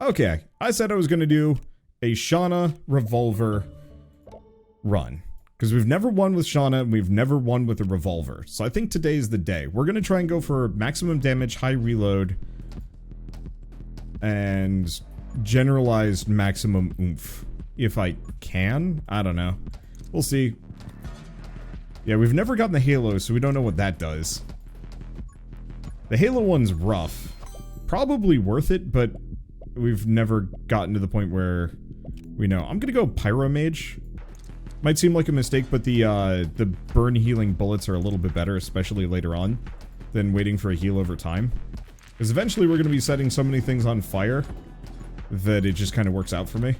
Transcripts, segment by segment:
Okay, I said I was going to do a Shauna Revolver run. Because we've never won with Shauna, and we've never won with a Revolver. So I think today's the day. We're going to try and go for maximum damage, high reload, and generalized maximum oomph. If I can? I don't know. We'll see. Yeah, we've never gotten the Halo, so we don't know what that does. The Halo one's rough. Probably worth it, but we've never gotten to the point where we know. I'm gonna go Pyromage. Might seem like a mistake, but the burn healing bullets are a little bit better, especially later on, than waiting for a heal over time. Because eventually we're gonna be setting so many things on fire that it just kind of works out for me.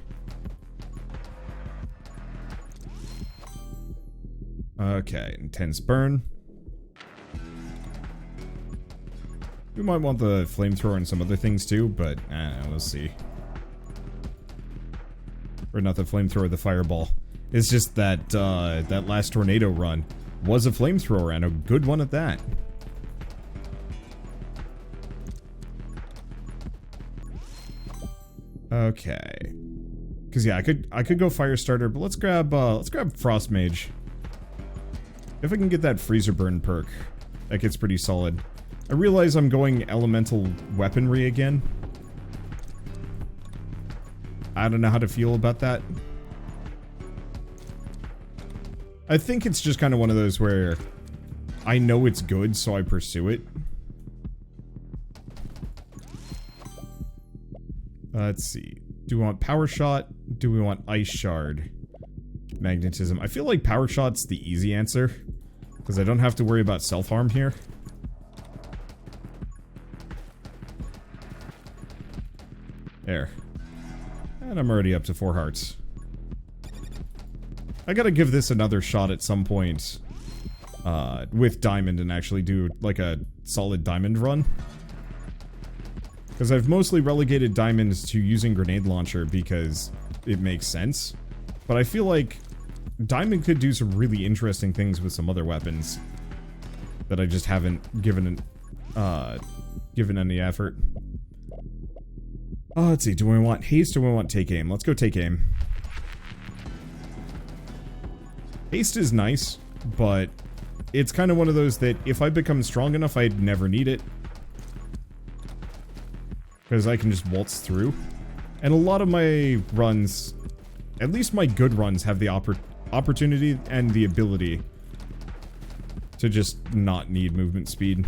Okay, intense burn. We might want the flamethrower and some other things too, but we'll see. Or not the flamethrower, the fireball. It's just that that last tornado run was a flamethrower, and a good one at that. Okay. Cause yeah, I could go fire starter, but let's grab frost mage. If I can get that freezer burn perk, that gets pretty solid. I realize I'm going elemental weaponry again. I don't know how to feel about that. I think it's just kind of one of those where I know it's good, so I pursue it. Let's see. Do we want power shot? Do we want ice shard? Magnetism. I feel like power shot's the easy answer, because I don't have to worry about self-harm here. There. And I'm already up to 4 hearts. I gotta give this another shot at some point with diamond and actually do like a solid diamond run. Because I've mostly relegated diamonds to using grenade launcher because it makes sense. But I feel like diamond could do some really interesting things with some other weapons that I just haven't given any effort. Let's see, do we want haste or do we want take aim? Let's go take aim. Haste is nice, but it's kind of one of those that if I become strong enough, I'd never need it. Because I can just waltz through. And a lot of my runs, at least my good runs, have the opportunity and the ability to just not need movement speed.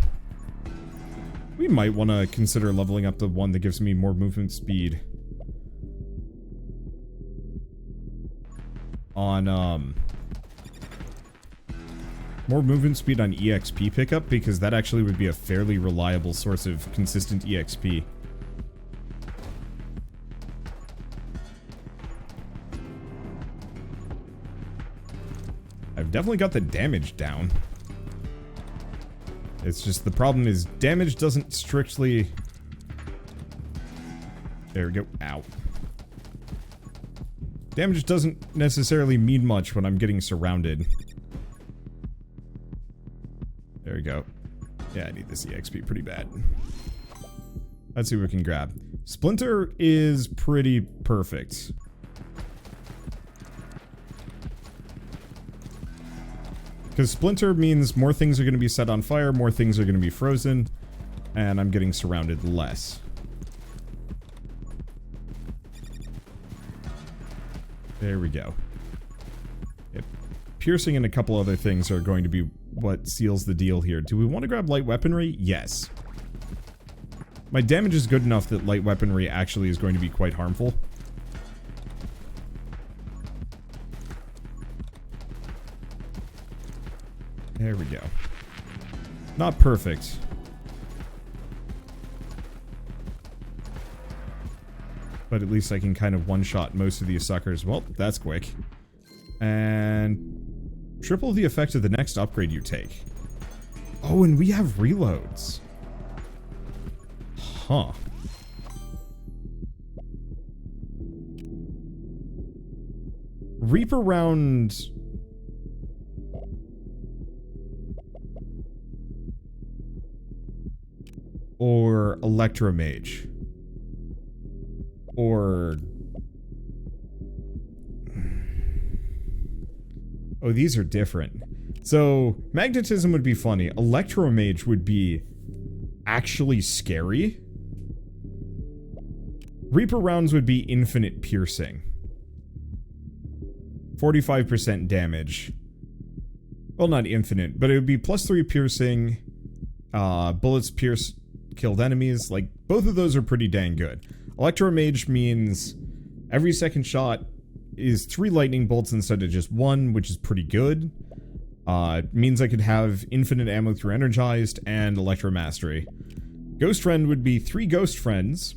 We might want to consider leveling up the one that gives me more movement speed. On, more movement speed on EXP pickup, because that actually would be a fairly reliable source of consistent EXP. I've definitely got the damage down. It's just the problem is damage doesn't strictly... There we go. Ow. Damage doesn't necessarily mean much when I'm getting surrounded. There we go. Yeah, I need this EXP pretty bad. Let's see what we can grab. Splinter is pretty perfect. Because Splinter means more things are going to be set on fire, more things are going to be frozen, and I'm getting surrounded less. There we go. Yep. Piercing and a couple other things are going to be what seals the deal here. Do we want to grab light weaponry? Yes. My damage is good enough that light weaponry actually is going to be quite harmful. There we go. Not perfect. But at least I can kind of one-shot most of these suckers. Well, that's quick. And triple the effect of the next upgrade you take. Oh, and we have reloads. Huh. Reaper round... or Electromage. Or... Oh, these are different. So, magnetism would be funny. Electromage would be actually scary. Reaper rounds would be infinite piercing. 45% damage. Well, not infinite, but it would be +3 piercing. Bullets pierce killed enemies. Like, both of those are pretty dang good. Electromage means every second shot is 3 lightning bolts instead of just 1, which is pretty good. It means I could have infinite ammo through energized and electromastery. Ghost Friend would be 3 ghost friends.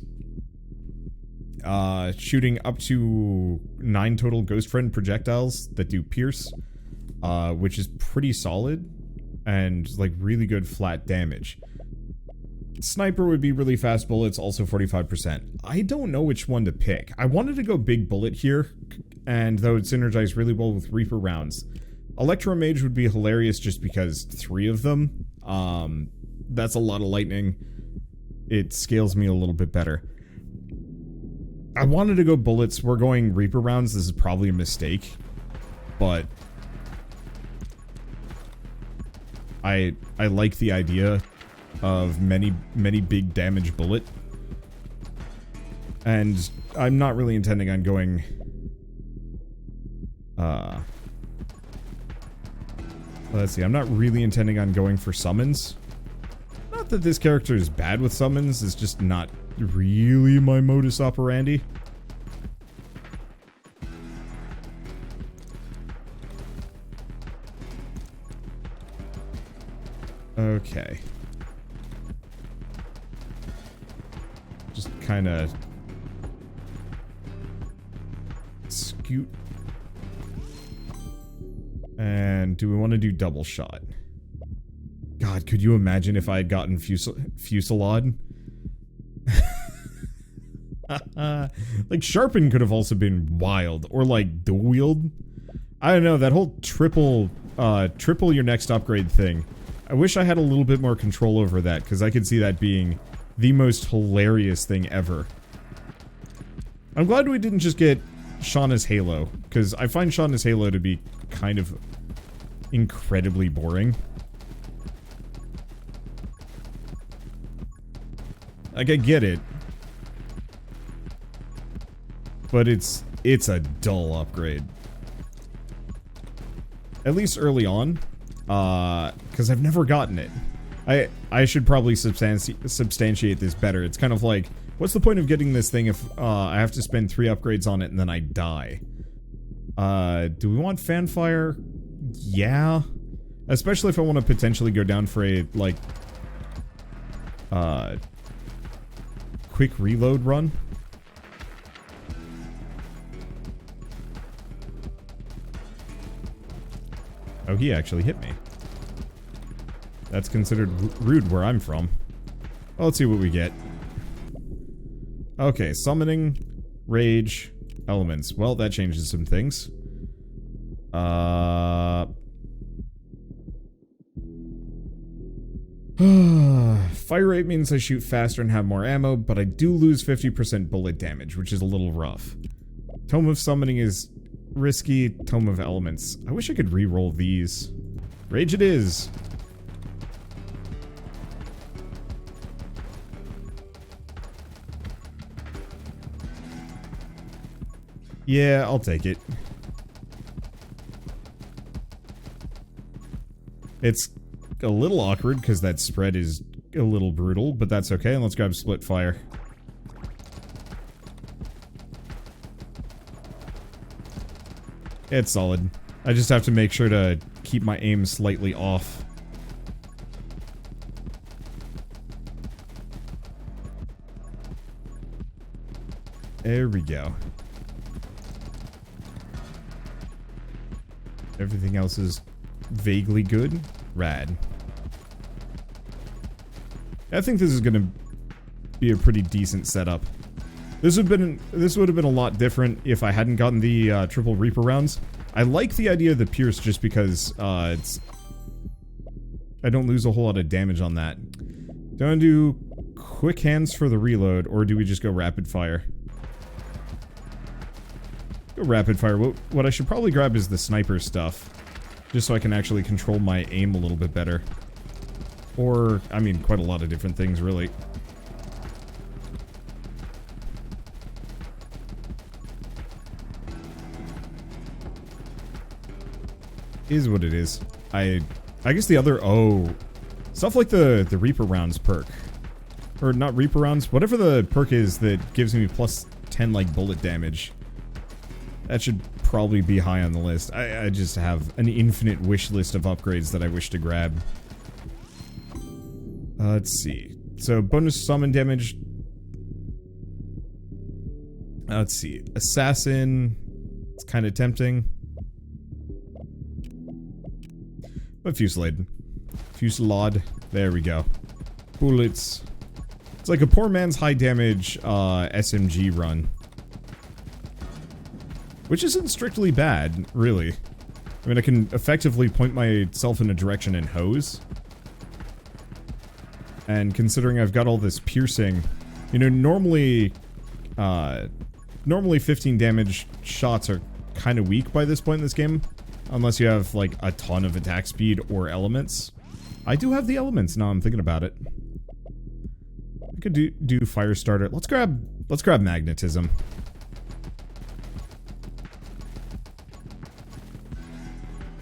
Shooting up to 9 total ghost friend projectiles that do pierce. Which is pretty solid. And like really good flat damage. Sniper would be really fast bullets, also 45%. I don't know which one to pick. I wanted to go big bullet here, and though it synergized really well with Reaper rounds. Electromage would be hilarious just because 3 of them. That's a lot of lightning. It scales me a little bit better. I wanted to go bullets. We're going Reaper rounds. This is probably a mistake. But I like the idea of many big damage bullet. And I'm not really intending on going let's see, I'm not really intending on going for summons. Not that this character is bad with summons, it's just not really my modus operandi. Okay. Just kind of scoot. And do we want to do double shot? God, could you imagine if I had gotten Fusillade? Like, Sharpen could have also been wild. Or, like, dual wield. I don't know, that whole triple your next upgrade thing. I wish I had a little bit more control over that, because I could see that being the most hilarious thing ever. I'm glad we didn't just get Shauna's Halo, because I find Shauna's Halo to be kind of incredibly boring. Like, I get it. But it's a dull upgrade. At least early on. Because I've never gotten it. I should probably substantiate this better. It's kind of like, what's the point of getting this thing if I have to spend 3 upgrades on it and then I die? Do we want Fanfire? Yeah. Especially if I want to potentially go down for a, like, quick reload run. Oh, he actually hit me. That's considered rude where I'm from. Well, let's see what we get. Okay, summoning, rage, elements. Well, that changes some things. Fire rate means I shoot faster and have more ammo, but I do lose 50% bullet damage, which is a little rough. Tome of Summoning is risky. Tome of Elements. I wish I could re-roll these. Rage it is. Yeah, I'll take it. It's a little awkward because that spread is a little brutal, but that's okay. And let's grab Split Fire. It's solid. I just have to make sure to keep my aim slightly off. There we go. Everything else is vaguely good. Rad. I think this is gonna be a pretty decent setup. This would have been a lot different if I hadn't gotten the triple Reaper rounds. I like the idea of the Pierce just because I don't lose a whole lot of damage on that. Do I do quick hands for the reload, or do we just go rapid fire? Go rapid fire. What I should probably grab is the sniper stuff. Just so I can actually control my aim a little bit better. Or, I mean, quite a lot of different things, really. Is what it is. I guess the other... Oh. Stuff like the Reaper rounds perk. Or not Reaper rounds. Whatever the perk is that gives me plus 10, like, bullet damage. That should probably be high on the list. I just have an infinite wish list of upgrades that I wish to grab. Let's see. So, bonus summon damage. Let's see. Assassin. It's kind of tempting. But Fusillade. Fusillade. There we go. Bullets. It's like a poor man's high damage SMG run. Which isn't strictly bad, really. I mean, I can effectively point myself in a direction and hose. And considering I've got all this piercing, you know, normally 15 damage shots are kind of weak by this point in this game. Unless you have, like, a ton of attack speed or elements. I do have the elements, now I'm thinking about it. I could do Firestarter. Let's grab Magnetism.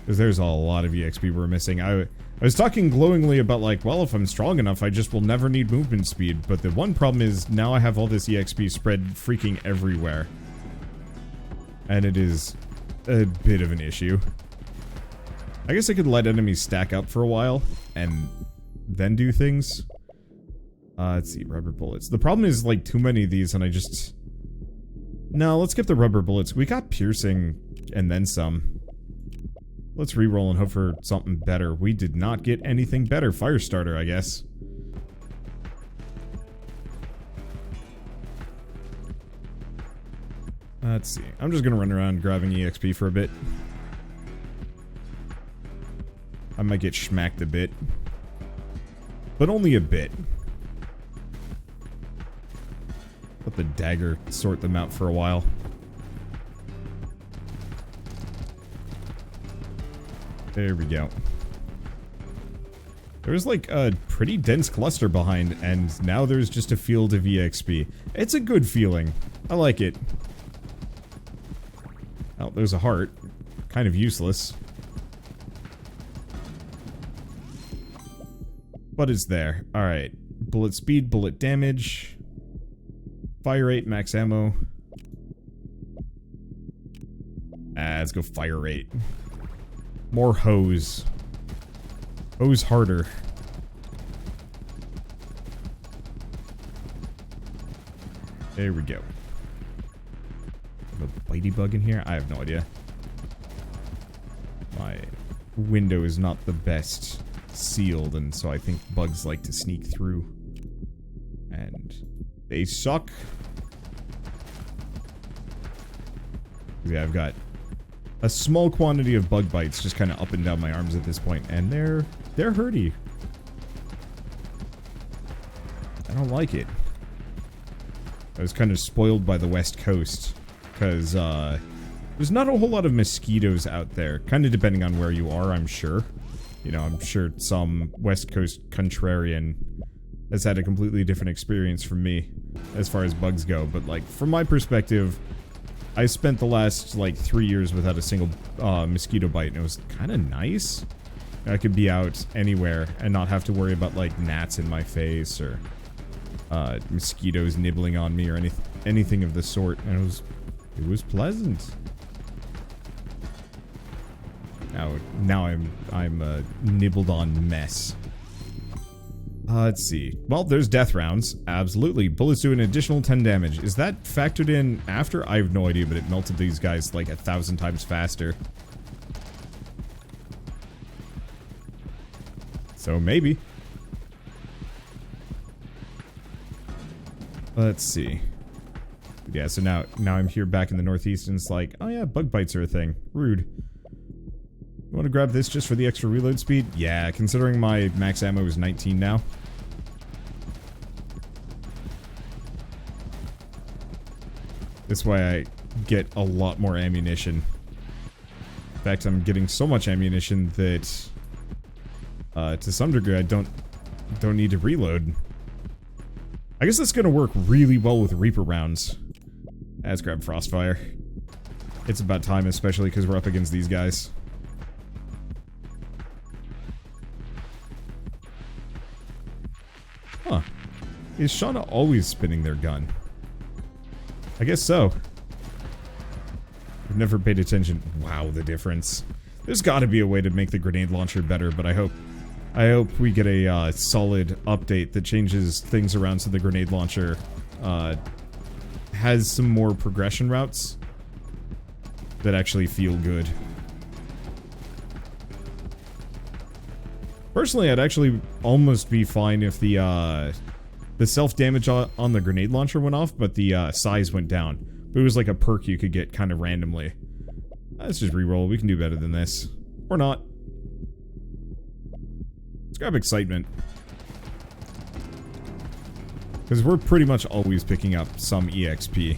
Because there's a lot of EXP we're missing. I was talking glowingly about, like, well, if I'm strong enough, I just will never need movement speed. But the one problem is, now I have all this EXP spread freaking everywhere. And it is a bit of an issue. I guess I could let enemies stack up for a while, and then do things. Let's see, rubber bullets. The problem is, like, too many of these, and I just... No, let's skip the rubber bullets. We got piercing, and then some. Let's reroll and hope for something better. We did not get anything better. Firestarter, I guess. Let's see. I'm just gonna run around grabbing EXP for a bit. I might get schmacked a bit. But only a bit. Let the dagger sort them out for a while. There we go. There was like a pretty dense cluster behind, and now there's just a field of EXP. It's a good feeling. I like it. Oh, there's a heart. Kind of useless. But it's there. Alright. Bullet speed, bullet damage. Fire rate, max ammo. Let's go fire rate. More hose. Hose harder. There we go. A bitey bug in here? I have no idea. My window is not the best sealed, and so I think bugs like to sneak through. And they suck. Yeah, I've got a small quantity of bug bites just kind of up and down my arms at this point, and they're hurty. I don't like it. I was kind of spoiled by the West Coast, because there's not a whole lot of mosquitoes out there, kind of depending on where you are, I'm sure. You know, I'm sure some West Coast contrarian has had a completely different experience from me as far as bugs go, but like, from my perspective, I spent the last, like, 3 years without a single mosquito bite, and it was kind of nice. I could be out anywhere and not have to worry about, like, gnats in my face or mosquitoes nibbling on me or anything of the sort, and it was pleasant. Now I'm a nibbled on mess. Let's see. Well, there's death rounds. Absolutely. Bullets do an additional 10 damage. Is that factored in after? I have no idea, but it melted these guys like 1,000 times faster. So maybe. Let's see. Yeah, so now I'm here back in the Northeast, and it's like, oh yeah, bug bites are a thing. Rude. You want to grab this just for the extra reload speed? Yeah, considering my max ammo is 19 now. This way get a lot more ammunition. In fact, I'm getting so much ammunition that, to some degree, I don't need to reload. I guess that's gonna work really well with Reaper rounds. Let's grab Frostfire. It's about time, especially because we're up against these guys. Huh. Is Shauna always spinning their gun? I guess so. I've never paid attention. Wow, the difference. There's gotta be a way to make the grenade launcher better, but I hope we get a solid update that changes things around so the grenade launcher has some more progression routes that actually feel good. Personally, I'd actually almost be fine if the self-damage on the grenade launcher went off, but the size went down. But it was like a perk you could get kind of randomly. Let's just reroll. We can do better than this. Or not. Let's grab excitement. Because we're pretty much always picking up some EXP.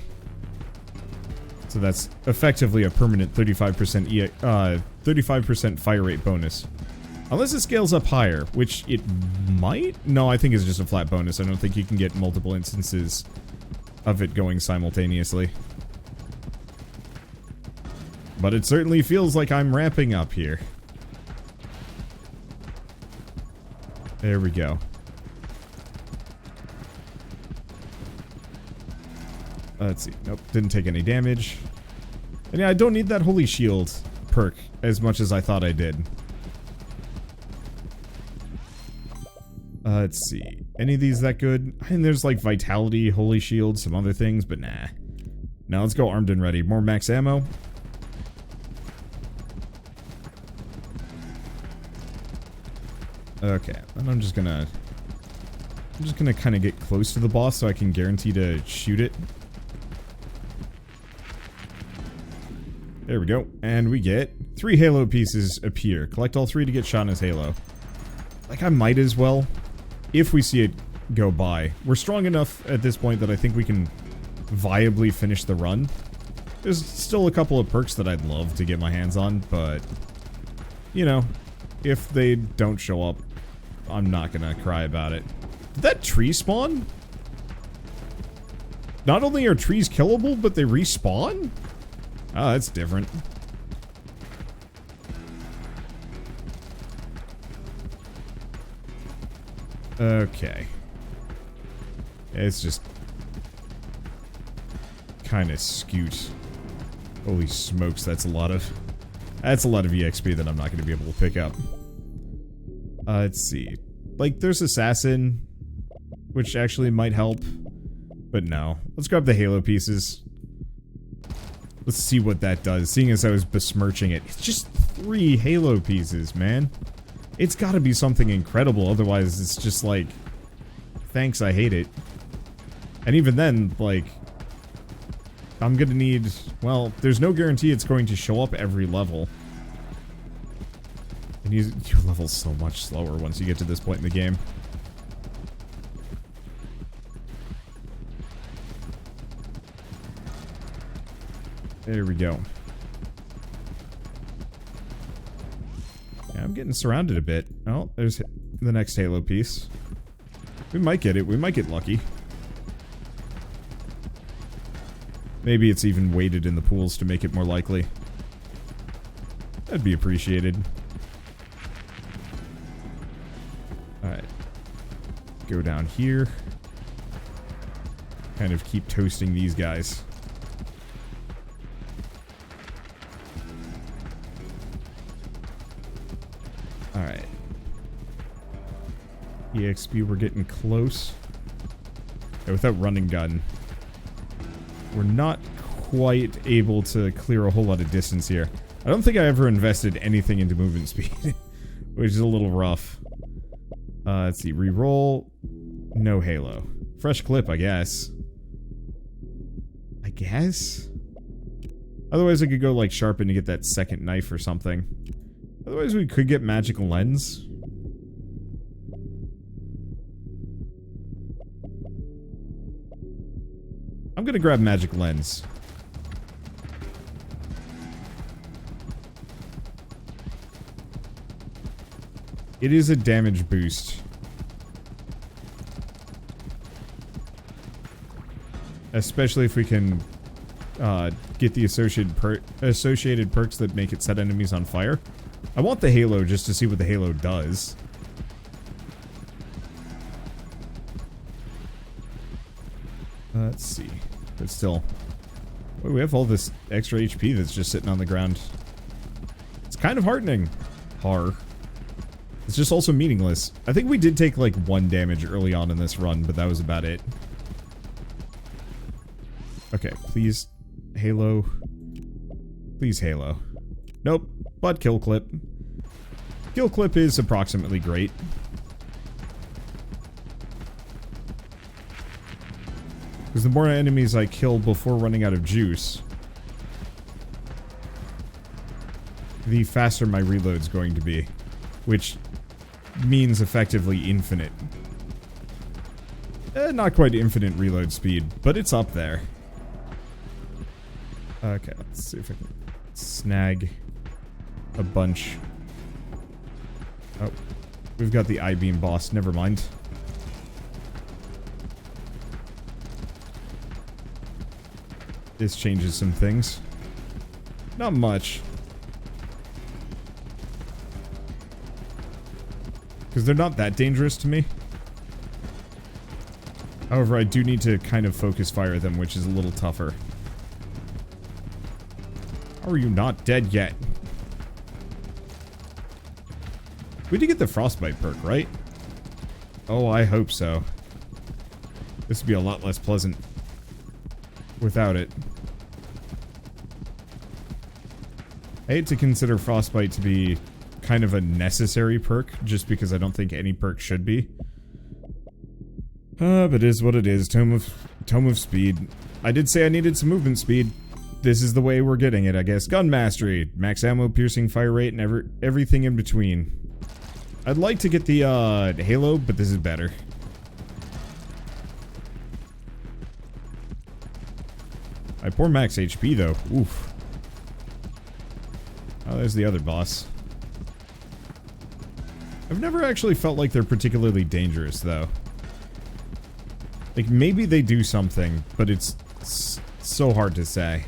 So that's effectively a permanent 35% fire rate bonus. Unless it scales up higher, which it might? No, I think it's just a flat bonus. I don't think you can get multiple instances of it going simultaneously. But it certainly feels like I'm ramping up here. There we go. Let's see. Nope, didn't take any damage. And yeah, I don't need that Holy Shield perk as much as I thought I did. Let's see. Any of these that good? I mean, there's like Vitality, Holy Shield, some other things, but nah. Now let's go armed and ready. More max ammo. Okay, and I'm just gonna kind of get close to the boss so I can guarantee to shoot it. There we go. And we get 3 halo pieces appear. Collect all 3 to get Shauna's halo. Like, I might as well, if we see it go by. We're strong enough at this point that I think we can viably finish the run. There's still a couple of perks that I'd love to get my hands on, but, you know, if they don't show up, I'm not gonna cry about it. Did that tree spawn? Not only are trees killable, but they respawn? Oh, that's different. Okay. It's just kind of scoot. Holy smokes, that's a lot of EXP that I'm not going to be able to pick up. Let's see. Like, there's Assassin, which actually might help, but no. Let's grab the Halo pieces. Let's see what that does, seeing as I was besmirching it. It's just 3 Halo pieces, man. It's gotta be something incredible, otherwise it's just like, thanks, I hate it. And even then, like, I'm gonna need, well, there's no guarantee it's going to show up every level. And you level so much slower once you get to this point in the game. There we go. Yeah, I'm getting surrounded a bit. Oh, there's the next Halo piece. We might get it. We might get lucky. Maybe it's even weighted in the pools to make it more likely. That'd be appreciated. Alright. Go down here. Kind of keep toasting these guys. Alright. EXP, we're getting close. Yeah, without running gun, we're not quite able to clear a whole lot of distance here. I don't think I ever invested anything into movement speed, which is a little rough. Let's see, reroll. No Halo. Fresh clip, I guess. Otherwise I could go like sharpen to get that second knife or something. Otherwise we could get magic lens. I'm gonna grab magic lens. It is a damage boost. Especially if we can get the associated perks that make it set enemies on fire. I want the halo just to see what the halo does. Let's see. But still. Wait, we have all this extra HP that's just sitting on the ground. It's kind of heartening. It's just also meaningless. I think we did take like 1 damage early on in this run, but that was about it. Okay, please, halo. Please, halo. Nope, but kill clip. Kill clip is approximately great. Because the more enemies I kill before running out of juice, the faster my reload's going to be. Which means effectively infinite. Not quite infinite reload speed, but it's up there. Okay, let's see if I can snag a bunch. Oh, we've got the I-beam boss, never mind. This changes some things. Not much. Because they're not that dangerous to me. However, I do need to kind of focus fire them, which is a little tougher. How are you not dead yet? We did get the frostbite perk, right? Oh, I hope so. This would be a lot less pleasant without it. I hate to consider frostbite to be kind of a necessary perk, just because I don't think any perk should be. But it is what it is. Tome of Speed. I did say I needed some movement speed. This is the way we're getting it, I guess. Gun Mastery. Max ammo, piercing, fire rate, and everything in between. I'd like to get the, Halo, but this is better. I poor max HP, though. Oof. Oh, there's the other boss. I've never actually felt like they're particularly dangerous, though. Like, maybe they do something, but it's so hard to say.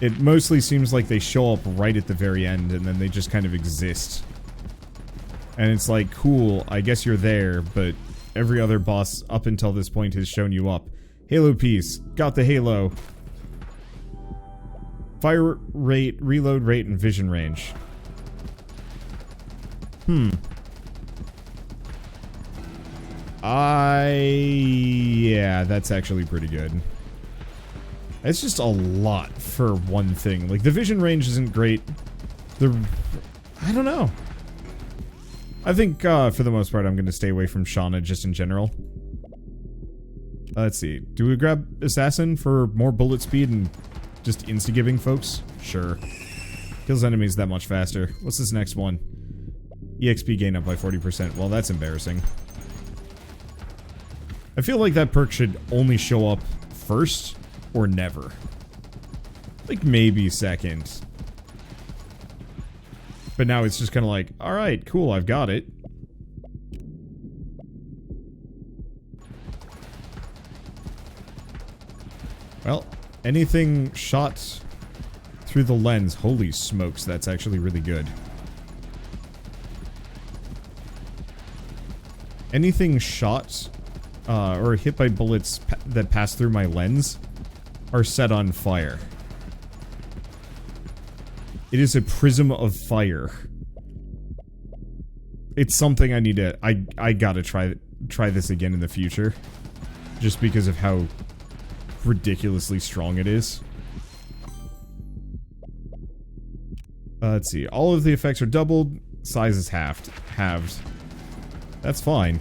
It mostly seems like they show up right at the very end, and then they just kind of exist. And it's like, cool, I guess you're there, but every other boss up until this point has shown you up. Halo piece. Got the halo. Fire rate, reload rate, and vision range. Yeah, that's actually pretty good. It's just a lot for one thing. Like, the vision range isn't great. I don't know. I think, for the most part, I'm gonna stay away from Shauna just in general. Let's see. Do we grab Assassin for more bullet speed and just insta-giving folks? Sure. Kills enemies that much faster. What's this next one? EXP gain up by 40%. Well, that's embarrassing. I feel like that perk should only show up first or never. Like, maybe second. But now it's just kind of like, alright, cool, I've got it. Well, anything shot through the lens, holy smokes, that's actually really good. Anything shot or hit by bullets that pass through my lens are set on fire. It is a prism of fire. It's something I need to... I gotta try this again in the future. Just because of how ridiculously strong it is. Let's see. All of the effects are doubled. Size is halved. That's fine.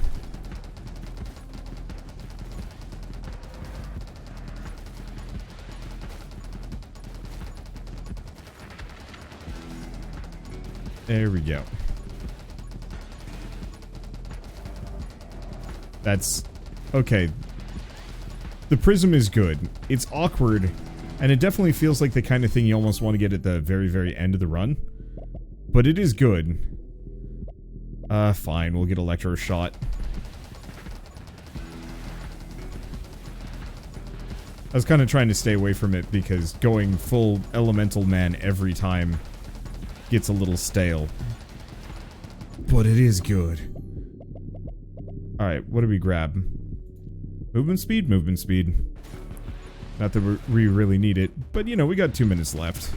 There we go. That's... okay. The prism is good. It's awkward, and it definitely feels like the kind of thing you almost want to get at the very, very end of the run. But it is good. Fine, we'll get electro shot. I was kind of trying to stay away from it because going full elemental man every time gets a little stale. But it is good. Alright, what do we grab? Movement speed? Movement speed. Not that we really need it, but you know, we got 2 minutes left.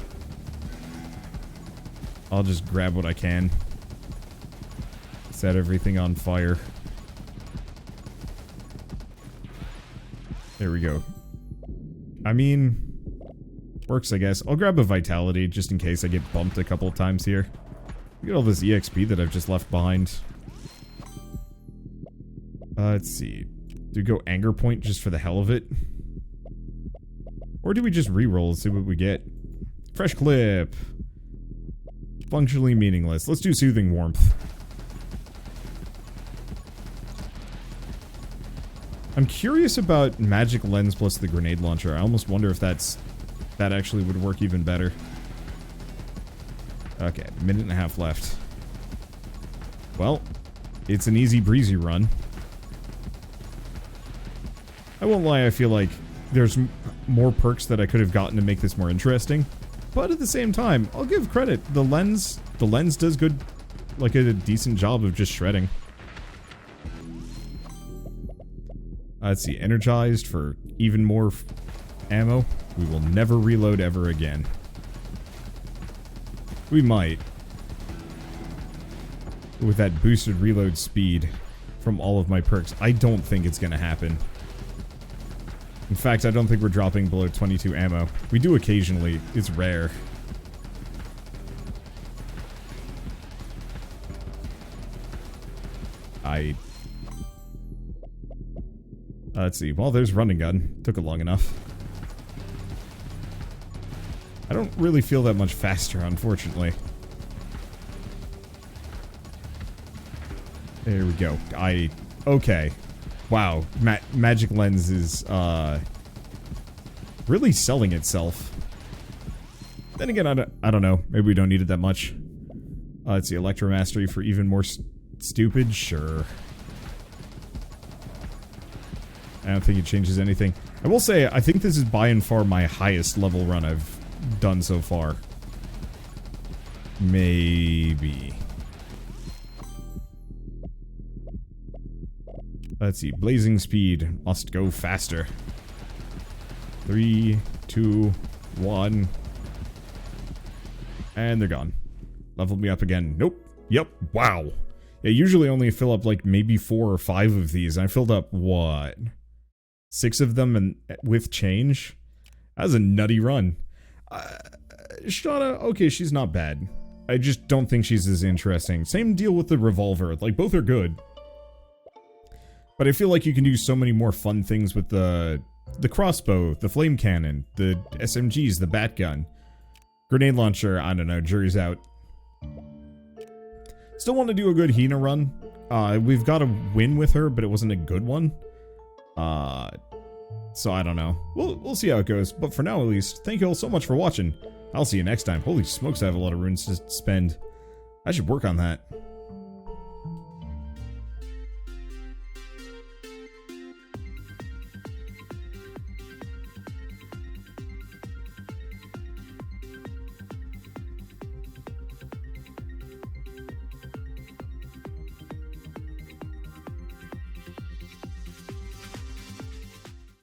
I'll just grab what I can. Set everything on fire. There we go. I mean, works, I guess. I'll grab a vitality just in case I get bumped a couple of times here. Look at all this EXP that I've just left behind. Let's see. Do we go anger point just for the hell of it? Or do we just reroll and see what we get? Fresh clip. Functionally meaningless. Let's do soothing warmth. I'm curious about magic lens plus the grenade launcher. I almost wonder if that actually would work even better. Okay, minute and a half left. Well, it's an easy breezy run. I won't lie, I feel like there's more perks that I could have gotten to make this more interesting. But at the same time, I'll give credit. The lens does good, like a decent job of just shredding. Let's see, energized for even more ammo. We will never reload ever again. We might. With that boosted reload speed from all of my perks, I don't think it's gonna happen. In fact, I don't think we're dropping below 22 ammo. We do occasionally. It's rare. Let's see. Well, there's running gun. Took it long enough. I don't really feel that much faster, unfortunately. There we go. Okay. Wow. Magic lens is, really selling itself. Then again, I don't know. Maybe we don't need it that much. Let's see. Electro Mastery for even more stupid? Sure. I don't think it changes anything. I will say, I think this is by and far my highest level run I've done so far. Maybe. Let's see. Blazing speed. Must go faster. 3, 2, 1. And they're gone. Leveled me up again. Nope. Yep. Wow. Yeah, usually only fill up like maybe 4 or 5 of these. I filled up, what? 6 of them and with change? That was a nutty run. Shauna, okay, she's not bad. I just don't think she's as interesting. Same deal with the Revolver. Like, both are good. But I feel like you can do so many more fun things with the crossbow, the flame cannon, the SMGs, the bat gun. Grenade launcher, I don't know, jury's out. Still want to do a good Hina run. We've got a win with her, but it wasn't a good one. So I don't know. We'll see how it goes. But for now, at least, thank you all so much for watching. I'll see you next time. Holy smokes, I have a lot of runes to spend. I should work on that.